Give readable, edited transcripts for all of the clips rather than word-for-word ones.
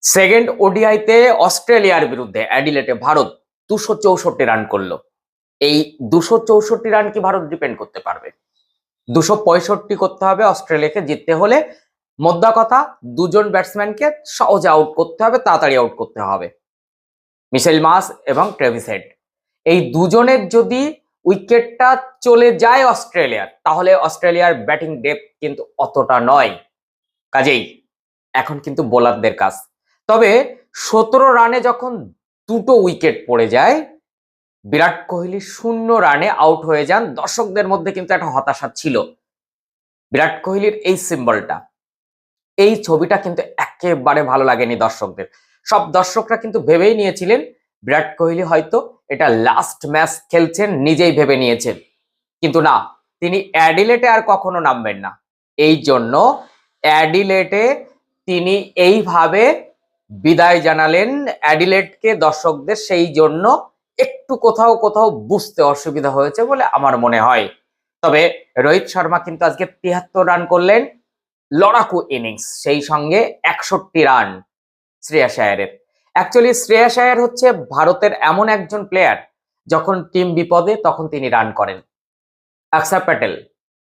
Second ওডিআইতে অস্ট্রেলিয়ার বিরুদ্ধে অ্যাডিলেটে Bharat 264 run করলো। এই 264 রান কি ভারত ডিপেন্ড করতে পারবে? 265 করতে হবে অস্ট্রেলিয়াকে জিততে হলে। মোদ্দা কথা, দুজন ব্যাটসম্যানকে সহজে আউট করতে হবে, তাড়াতাড়ি আউট করতে হবে। মিশেল মার্শ এবং ট্রেভিস হেড, এই দুজনের যদি উইকেটটা চলে যায় অস্ট্রেলিয়ার, তাহলে অস্ট্রেলিয়ার ব্যাটিং ডেপথ কিন্তু অতটা নয়। কাজেই এখন কিন্তু বোলারদের কাজ। তবে 17 রানে যখন দুটো উইকেট পড়ে যায়, বিরাট কোহলি 0 রানে আউট হয়ে যান, দর্শকদের মধ্যে কিন্তু একটা হতাশা ছিল। বিরাট কোহলির এই সিম্বলটা, এই ছবিটা কিন্তু একেবারে ভালো লাগেনি দর্শকদের। সব দর্শকরা কিন্তু ভেবেই নিয়েছিলেন বিরাট কোহলি হয়তো এটা লাস্ট ম্যাচ খেলছেন, নিজেই ভেবে নিয়েছেন। কিন্তু না, তিনি অ্যাডিলেটে আর কখনো নামবেন না। এই জন্য অ্যাডিলেটে তিনি এইভাবে বিদায় জানালেন অ্যাডিলেটকে দর্শকদের। সেই জন্য একটু কোথাও কোথাও বুঝতে অসুবিধা হয়েছে বলে আমার মনে হয়। তবে রোহিত শর্মা কিন্তু আজকে 73 রান করলেন, লড়াকু ইনিংস, সেই সঙ্গে 61 রান শ্রেয়াস আয়ারের। অ্যাকচুয়ালি শ্রেয়াস আয়ার হচ্ছে ভারতের এমন একজন প্লেয়ার, যখন টিম বিপদে তখন তিনি রান করেন। অক্ষর প্যাটেল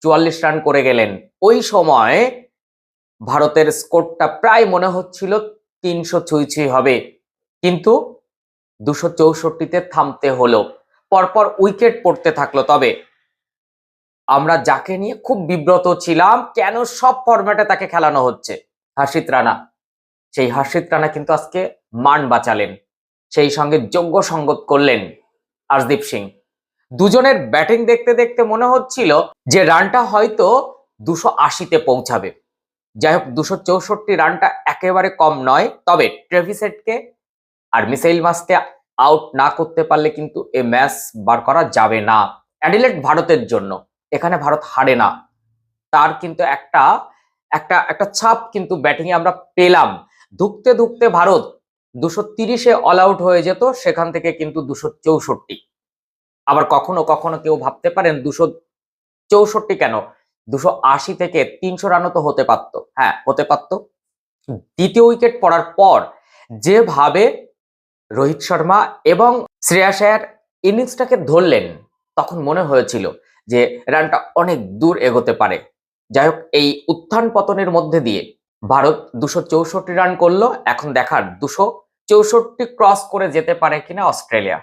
44 রান করে গেলেন, ওই সময় ভারতের স্কোরটা প্রায় মনে হচ্ছিল 300 ছুঁই হবে, কিন্তু 264-তে থামতে হলো। পরপর উইকেট পড়তে থাকলো। তবে আমরা যাকে নিয়ে খুব বিব্রত ছিলাম, কেন সব ফরম্যাটে তাকে খেলানো হচ্ছে, হর্ষিত রানা, সেই হর্ষিত রানা কিন্তু আজকে মান বাঁচালেন, সেই সঙ্গে যোগ্য সঙ্গত করলেন আর্শদীপ সিং। দুজনের ব্যাটিং দেখতে দেখতে মনে হচ্ছিল যে রানটা হয়তো 280-তে পৌঁছাবে। যাই হোক, 264 রানটা একেবারে কম নয়। তবে ট্রেভিস হেডকে আর মিশেল মার্শকে আউট না করতে পারলে কিন্তু এই ম্যাচ বার করা যাবে না। অ্যাডিলেড ভারতের জন্য, এখানে ভারত হারে না, তার কিন্তু একটা একটা একটা ছাপ কিন্তু ব্যাটিং এ আমরা পেলাম। ধুকতে ধুকতে ভারত 230-এ অল আউট হয়ে যেত, সেখান থেকে কিন্তু 264। আবার কখনো কখনো কেউ ভাবতে পারেন 264 কেন, 280 থেকে 300 রানও তো হতে পারত। হ্যাঁ, হতে পারত। দ্বিতীয় উইকেট পড়ার পর যেভাবে রোহিত শর্মা এবং শ্রেয়াস আয়ার ইনিংসটাকে ধরলেন, তখন মনে হয়েছিল যে রানটা অনেক দূর এগোতে পারে। যাই হোক, এই উত্থান পতনের মধ্যে দিয়ে ভারত 264 রান করলো। এখন দেখার 264 ক্রস করে যেতে পারে কিনা অস্ট্রেলিয়া।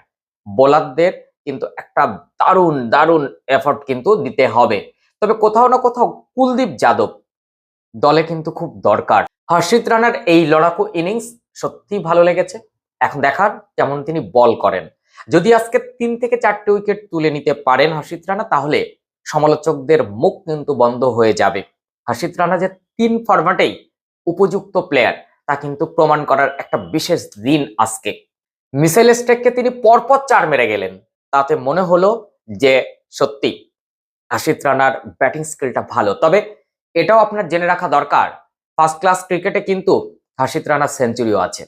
বোলারদের কিন্তু একটা দারুণ দারুণ এফর্ট কিন্তু দিতে হবে। তবে কোথাও না কোথাও কুলদীপ যাদব দলে কিন্তু খুব দরকার। হর্ষিত রানার এই লড়াকু ইনিংস সত্যি ভালো লেগেছে। এখন দেখার কেমন তিনি বল করেন। যদি আজকে 3 থেকে 4টে উইকেট তুলে নিতে পারেন হর্ষিত রানা, তাহলে সমালোচকদের মুখ কিন্তু বন্ধ হয়ে যাবে। হর্ষিত রানা যে 3 ফরম্যাটেই উপযুক্ত প্লেয়ার, তা কিন্তু প্রমাণ করার একটা বিশেষ দিন আজকে। মিশেল স্টেককে তিনি পরপর 4 মেরে গেলেন, তাতে মনে হলো যে সত্যি হর্ষিত রানার ব্যাটিং স্কিলটা ভালো। তবে এটাও আপনার জেনে রাখা দরকার, ফার্স্ট ক্লাস ক্রিকেটে কিন্তু হর্ষিত রানার সেঞ্চুরিও আছে।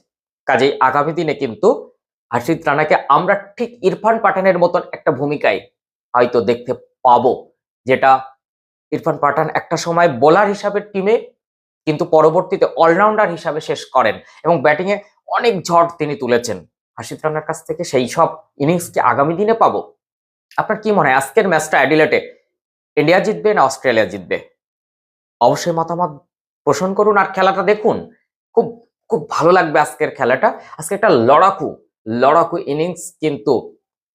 কাজেই আগামী দিনে কিন্তু হর্ষিত রানাকে আমরা ঠিক ইরফান পাঠানের মতন একটা ভূমিকায় হয়তো দেখতে পাবো, যেটা ইরফান পাঠান একটা সময় বোলার হিসাবে টিমে, কিন্তু পরবর্তীতে অলরাউন্ডার হিসাবে শেষ করেন এবং ব্যাটিং এ অনেক ঝড় তিনি তুলেছেন। হর্ষিত রানার কাছ থেকে সেই সব ইনিংস কি আগামী দিনে পাবো? আপনার কি মনে হয় আজকের ম্যাচটা অ্যাডিলেটে ইন্ডিয়া জিতবে না অস্ট্রেলিয়া জিতবে? অবশ্যই মতামত পোষণ করুন আর খেলাটা দেখুন। খুব খুব ভালো লাগবে আজকের খেলাটা। আজকে একটা লড়াকু লড়াকু ইনিংস কিন্তু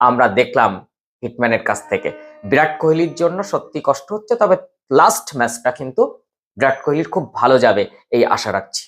আমরা দেখলাম হিটম্যানের কাছ থেকে। বিরাট কোহলির জন্য সত্যি কষ্ট হচ্ছে, তবে লাস্ট ম্যাচটা কিন্তু বিরাট কোহলির খুব ভালো যাবে এই আশা রাখছি।